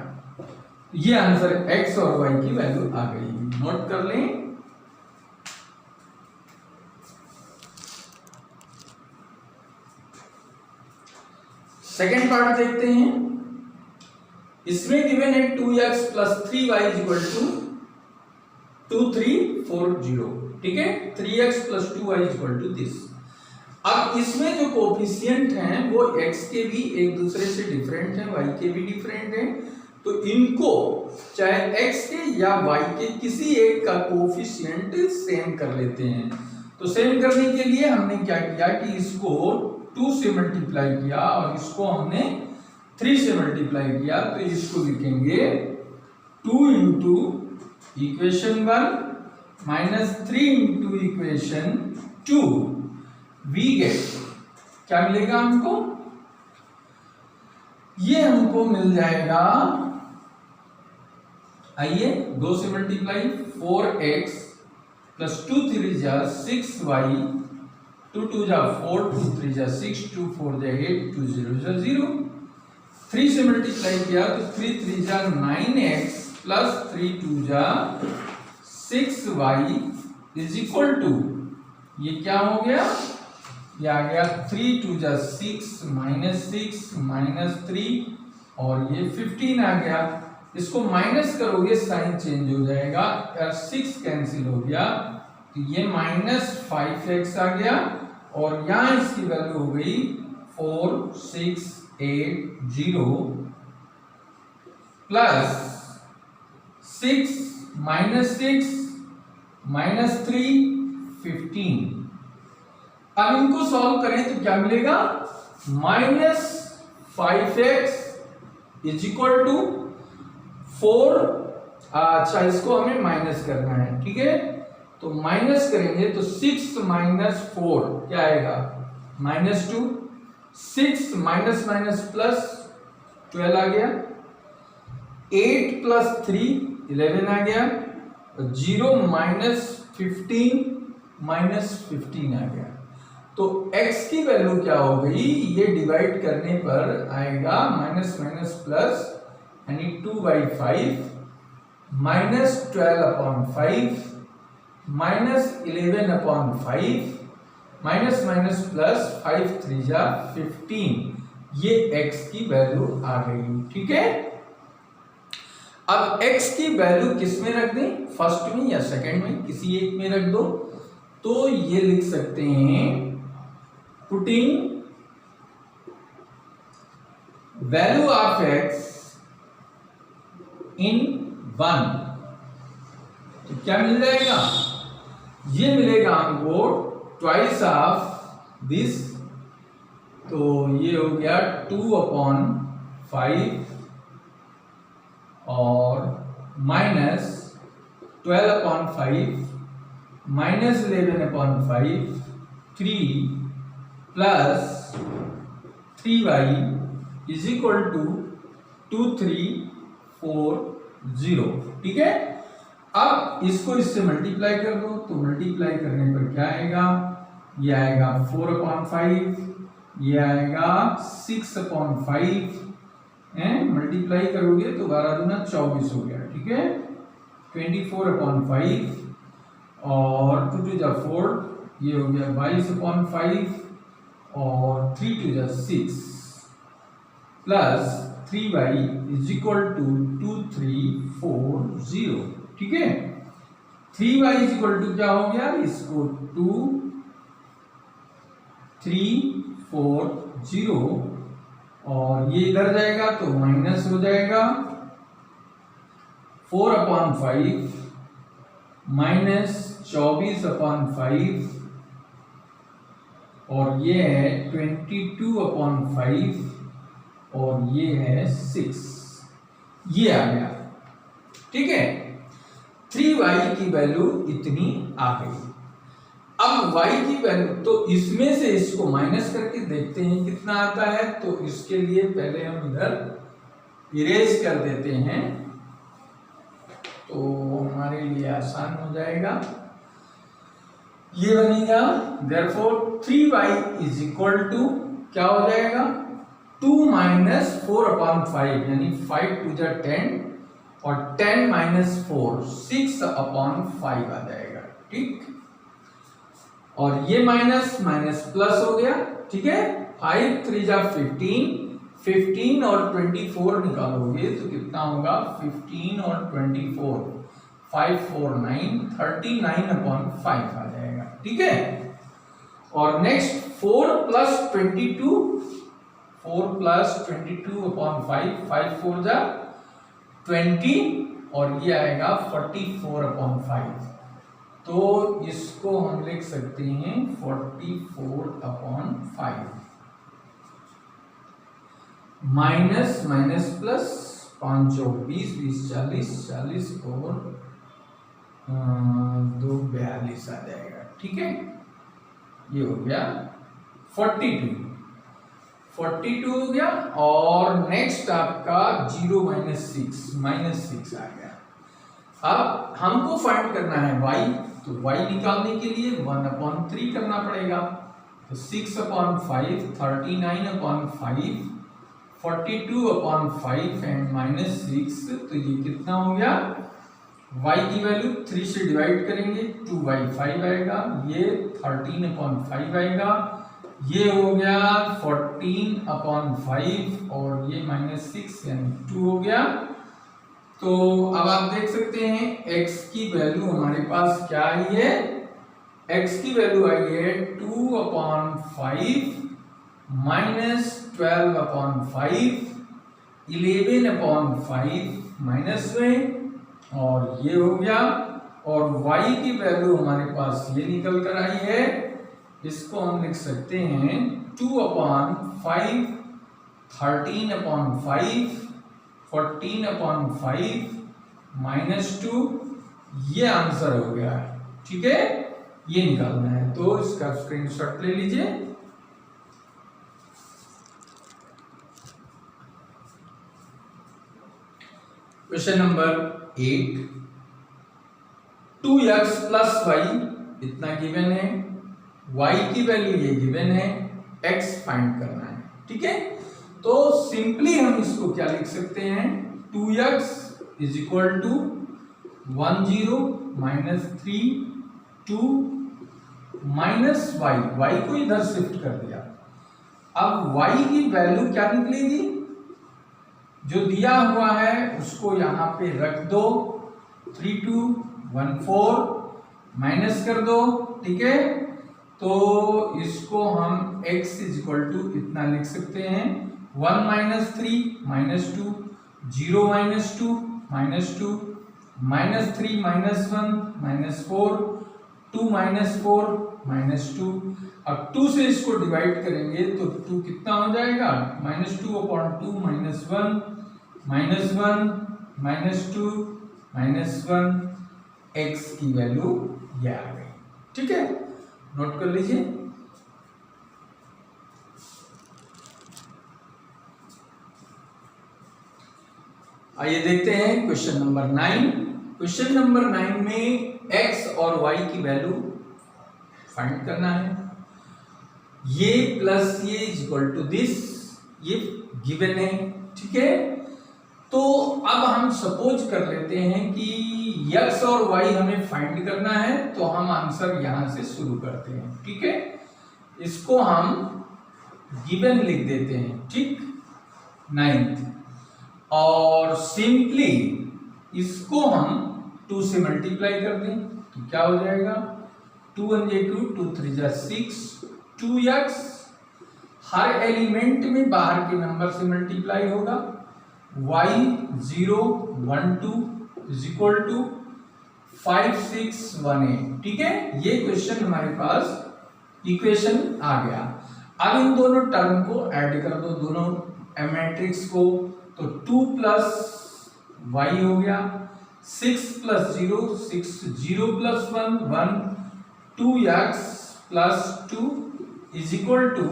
ये आंसर x और y की वैल्यू आ गई, नोट कर लें। सेकेंड पार्ट देखते हैं, इसमें गिवन है 2x plus 3y is equal to 2340। ठीक है, 3x plus 2y is equal to this. अब इसमें जो कोफिशिएंट हैं वो x के भी एक दूसरे से डिफरेंट हैं, y के भी डिफरेंट हैं, तो इनको चाहे x के या y के किसी एक का कोफिशिएंट सेम कर लेते हैं। तो सेम करने के लिए हमने क्या किया कि इसको 2 से मल्टीप्लाई किया और इसको हमने 3 से मल्टीप्लाई किया, तो इसको लिखेंगे 2 into equation 1 minus 3 into equation 2। We get क्या मिलेगा हमको, ये हमको मिल जाएगा, आइए 2 से मल्टीप्लाई 4x प्लस 2 3 जा 6y, 2 2 जा 4, 2 3 जा 6, 2 4 जा 8, 2 0 जा 0। 3 से मल्टीप्लाई किया तो 3 3 जा 9x प्लस 3 2 जा 6y इज इक्वल टू, ये क्या हो गया, ये आ गया 3 2 जा 6 माइनस 3 और ये 15 आ गया। इसको माइनस करोगे साइन चेंज हो जाएगा, 6 कैंसिल हो गया तो ये माइनस 5x आ गया और यहां इसकी वैल्यू हो गई 4680 प्लस 6 माइनस 3 15। अब इनको सॉल्व करें तो क्या मिलेगा, minus 5x is equal to 4। अच्छा, इसको हमें माइनस करना है। ठीक है, तो माइनस करेंगे तो 6 माइनस 4 क्या आएगा, -2, 6 माइनस माइनस प्लस 12 आ गया, 8 प्लस 3 11 आ गया, 0 माइनस 15 माइनस 15 आ गया। तो x की वैल्यू क्या हो गई, ये डिवाइड करने पर आएगा माइनस माइनस प्लस यानी 2/5 -12/5 -11/5 माइनस माइनस प्लस 5 3 जा 15, ये x की वैल्यू आ गई। ठीक है, अब x की वैल्यू किस में रख दें, फर्स्ट में या सेकंड में, किसी एक में रख दो। तो ये लिख सकते हैं पुटिंग वैल्यू ऑफ x इन 1, तो क्या मिल जाएगा, ये मिलेगा हमको ट्वाइस ऑफ दिस, तो ये हो गया 2/5 और minus 12/5 minus 11/5 3 plus 3y is equal to 2340। ठीक है, अब इसको इससे मल्टीप्लाई कर दो, तो मल्टीप्लाई करने पर क्या आएगा, ये आएगा 4/5, ये आएगा 6/5, मल्टीप्लाई करोगे तो 12 दूना 24 हो गया। ठीक है, 24/5 और 2 2 4, ये हो गया 22/5 और 3 2 6 plus 3y is equal to 2340। ठीक है, 3y इज इक्वल टू क्या हो गया, इसको 2340 और ये इधर जाएगा तो माइनस हो जाएगा 4/5 माइनस 24/5 और ये है 22/5 और ये है 6, ये आ गया। ठीक है, 3y की वैल्यू इतनी आ गई। अब y की वैल्यू, तो इसमें से इसको माइनस करके देखते हैं कितना आता है, तो इसके लिए पहले हम इधर इरेज कर देते हैं तो हमारे लिए आसान हो जाएगा। ये बनेगा therefore 3y is equal to क्या हो जाएगा, 2 माइनस 4/5 यानी 5 2 जा 10 और 10 माइनस 4 6/5 आ जाएगा। ठीक, और ये माइनस माइनस प्लस हो गया। ठीक है, 5 3 जा 15, 15 और 24 निकालोगे तो कितना होगा, 15 और 24 5 4 9 39/5 आ जाएगा। ठीक है, और नेक्स्ट 4 प्लस 22/5 5 4 जा 20 और ये आएगा 44/5, तो इसको हम लिख सकते हैं 44/5 माइनस माइनस प्लस 5 और 20 20 40 40 और 2 42 आ जाएगा। ठीक है, ये हो गया 42 हो गया और नेक्स्ट आपका 0 माइनस 6 आ गया। अब हमको फाइंड करना है y, तो y निकालने के लिए 1/3 करना पड़ेगा, तो 6/5 39/5 42/5 एंड माइनस 6, तो ये कितना हो गया, y की वैल्यू 3 से डिवाइड करेंगे 2y 5 आएगा, ये 13/5 आएगा, ये हो गया 14/5 और ये माइनस 6 यानी 2 हो गया। तो अब आप देख सकते हैं x की वैल्यू हमारे पास क्या आई है, x की वैल्यू आई है 2/5 माइनस 12/5 11/5 माइनस में, और ये हो गया, और y की वैल्यू हमारे पास ये निकल कर आई है, इसको हम लिख सकते हैं 2/5 13/5 14/5 माइनस 2, ये आंसर हो गया है। ठीक है, ये निकालना है, तो इसका स्क्रीनशॉट ले लीजिए। Question number 8, 2x plus y इतना गिवन है, y की वैल्यू ये गिवन है, x फाइंड करना है। ठीक है, तो सिंपली हम इसको क्या लिख सकते हैं, 2x is equal to 10 minus 3 2 minus y, y को इधर शिफ्ट कर दिया। अब वाई की वैल्यू क्या निकलेगी, जो दिया हुआ है उसको यहां पे रख दो, 3214 माइनस कर दो, ठीक है। तो इसको हम x इक्वल टू इतना लिख सकते हैं, 1 minus 3 minus 2, 0 minus 2 minus 2, minus 3 minus 1 minus 4, 2 minus 4 minus 2। अब 2 से इसको डिवाइड करेंगे तो 2 कितना हो जाएगा, minus 2 upon 2 minus 1 minus 1 minus 2 minus 1, x की वैल्यू ये आ गई, ठीक है। नोट कर लीजिए। आइए देखते हैं क्वेश्चन नंबर 9। क्वेश्चन नंबर 9 में x और y की वैल्यू फाइंड करना है। ये प्लस ये इक्वल टू दिस, ये गिवन है, ठीक है। तो अब हम सपोज कर लेते हैं कि x और y हमें फाइंड करना है, तो हम आंसर यहां से शुरू करते हैं, ठीक है। इसको हम गिवन लिख देते हैं, ठीक, 9th, और सिंपली इसको हम 2 से मल्टीप्लाई कर दें तो क्या हो जाएगा, 2 1 2, 2 3 6, 2x, हर एलिमेंट में बाहर के नंबर से मल्टीप्लाई होगा, y 0 1 2 इज इक्वल टू 5 6 1 8, ठीक है। ये क्वेश्चन हमारे पास इक्वेशन आ गया। अब इन दोनों टर्म को ऐड कर दो, दोनों मैट्रिक्स को, तो 2 प्लस y हो गया, 6 plus 0 6, 0 plus 1 1, 2x plus 2 is equal to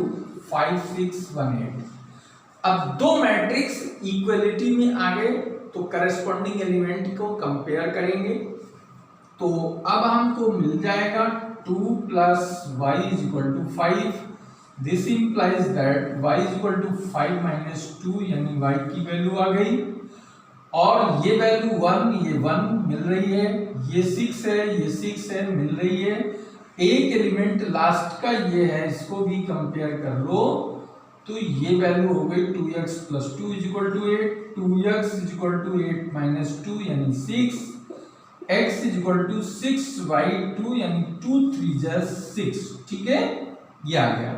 5 6 1 8। अब दो मैट्रिक्स इक्वलिटी में आ गए तो करस्पॉन्डिंग एलिमेंट को कंपेयर करेंगे, तो अब हमको मिल जाएगा 2 plus y is equal to 5, this implies that y is equal to 5 minus 2, यानी y की वैल्यू आ गई, और ये वैल्यू 1, ये 1 मिल रही है, ये 6 है, ये 6 है, मिल रही है। एक एलिमेंट लास्ट का ये है, इसको भी कंपेयर कर लो, तो ये वैल्यू हो गई 2x plus 2 is equal to 8, 2x is equal to 8 minus 2 यानी 6, x is equal to 6y2 यानी 2 3 6, ठीक है, ये आ गया।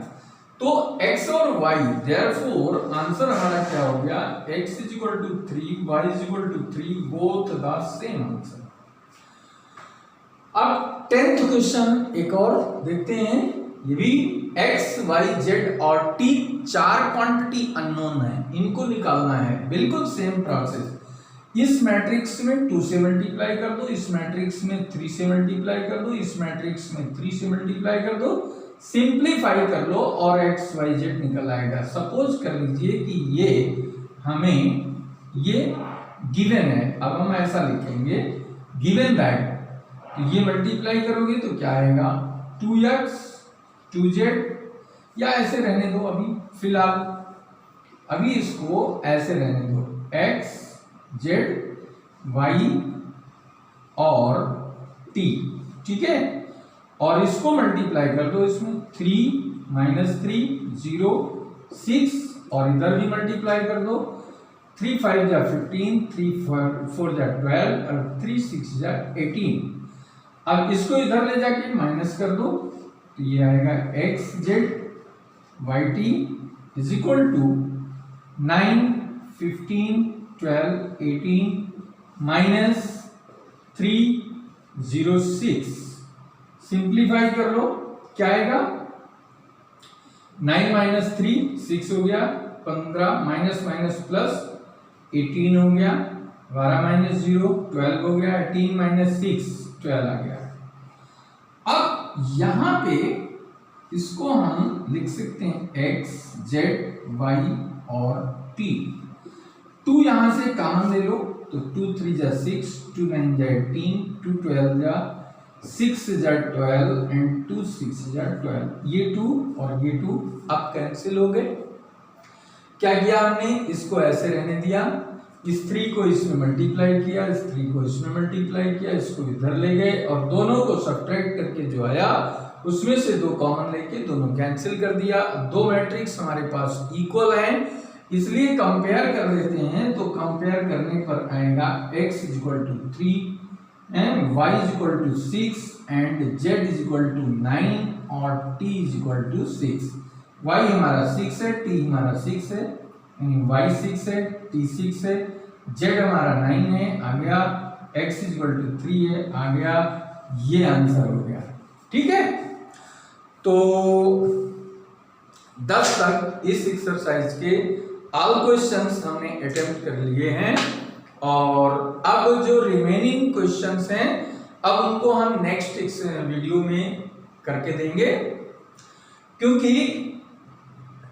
तो x और y, देयरफॉर आंसर हमारा क्या हो गया, x is equal to 3, y is equal to 3, both the same answer. अब 10th क्वेश्चन एक और देखते हैं, ये भी x, y, z और t चार क्वांटिटी अननोन है, इनको निकालना है, बिल्कुल सेम प्रोसेस। इस मैट्रिक्स में 2 से मल्टीप्लाई कर दो, इस मैट्रिक्स में 3 से मल्टीप्लाई कर दो, इस मैट्रिक्स में 3 से मल्टीप्लाई कर दो, सिंप्लीफाई कर लो और x, y, z निकल आएगा। सपोज कर लीजिए कि ये हमें ये गिवन है, अब हम ऐसा लिखेंगे गिवन दैट, तो ये मल्टीप्लाई करोगे तो क्या आएगा, 2x 2z, या ऐसे रहने दो अभी फिलहाल, अभी इसको ऐसे रहने दो, x z y और t, ठीक है, और इसको मल्टीप्लाई कर दो, इसमें 3 माइनस 3 0 6, और इधर भी मल्टीप्लाई कर दो, 3 5 जा 15, 3 4 जा 12 और 3 6 जा 18। अब इसको इधर ले जाके माइनस कर दो, तो ये आएगा x z y t is equal to 9 15 12 18 minus 3 0 6। Simplify कर लो, क्या आएगा, 9 माइनस 3 6 हो गया, 15 माइनस माइनस प्लस 18 हो गया, 12 माइनस 0 12 हो गया, 18 माइनस 6 12 आ गया। अब यहां पे इसको हम लिख सकते हैं x z y और t। 2 यहां से कॉमन ले लो, तो 2 3 जा 6, 2 9 जा 18, 2 12 जा 6 जा 12 एंड 2 6 जा 12, ये 2 और ये 2 अब कैंसिल हो गए। क्या किया हमने, इसको ऐसे रहने दिया, इस 3 को इसमें मल्टीप्लाई किया, इस 3 को इसमें मल्टीप्लाई किया, इसको इधर ले गए और दोनों को सब्ट्रैक्ट करके जो आया उसमें से 2 कॉमन लेके दोनों कैंसिल कर दिया। 2 मैट्रिक्स हमारे पास इक्वल हैं, इसलिए कंपेयर कर देते हैं। तो कंपेयर करने पर आएगा x = 3 and y = 6 and z = 9 और t = 6। y हमारा 6 है, t हमारा 6 है, यानी y 6 है, t 6 है, z हमारा 9 है, आ गया, x = 3 है, आ गया, ये आंसर हो गया। ठीक है, तो 10 तक इस एक्सरसाइज के ऑल क्वेश्चंस हमने अटेम्प्ट कर लिए हैं और अब जो रिमेनिंग क्वेश्चंस हैं अब उनको हम नेक्स्ट वीडियो में करके देंगे, क्योंकि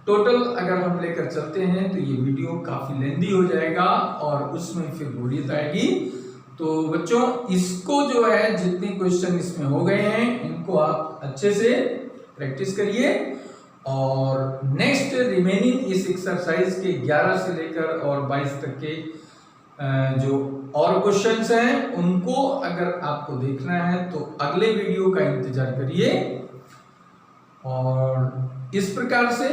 टोटल अगर हम लेकर चलते हैं तो ये वीडियो काफी लेंदी हो जाएगा और उसमें फिर बोरियत आएगी। तो बच्चों इसको जो है जितने क्वेश्चन इसमें हो गए हैं इनको आप अच्छे से प्रैक्टिस करिए और नेक्स्ट रिमेनिंग इस एक्सरसाइज के 11 से लेकर और 22 तक के जो और क्वेश्चंस हैं उनको अगर आपको देखना है तो अगले वीडियो का इंतजार करिए। और इस प्रकार से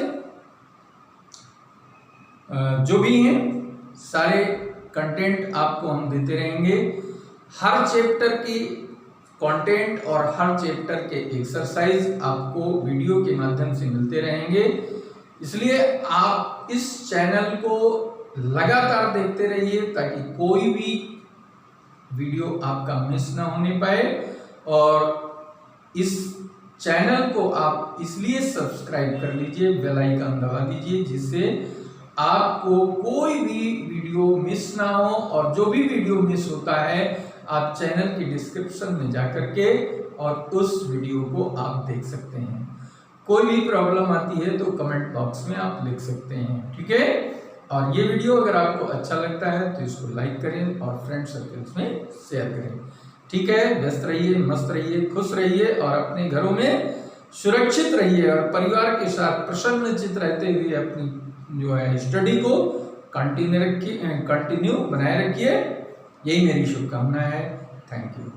जो भी हैं सारे कंटेंट आपको हम देते रहेंगे। हर चैप्टर की कंटेंट और हर चैप्टर के एक्सरसाइज आपको वीडियो के माध्यम से मिलते रहेंगे, इसलिए आप इस चैनल को लगातार देखते रहिए ताकि कोई भी वीडियो आपका मिस ना होने पाए। और इस चैनल को आप इसलिए सब्सक्राइब कर लीजिए, बेल आइकन दबा दीजिए, जिससे आपको कोई भी वीडियो मिस ना हो। और जो भी वीडियो मिस होता है आप चैनल की डिस्क्रिप्शन में जाकर के और उस वीडियो को आप देख सकते हैं। कोई भी प्रॉब्लम आती है तो कमेंट बॉक्स में आप लिख सकते हैं, ठीक है। और ये वीडियो अगर आपको अच्छा लगता है तो इसको लाइक करें और फ्रेंड सर्कल्स में शेयर करें, ठीक है। व्यस्त रहिए, मस्त रहिए, खुश रहिए और अपने घरों में सुरक्षित रहिए और परिवार के साथ प्रसन्नचित रहते हुए अपनी जो है स्टडी को कंटिन्यू बनाए रखिए। यही मेरी शुभकामना है। Thank you.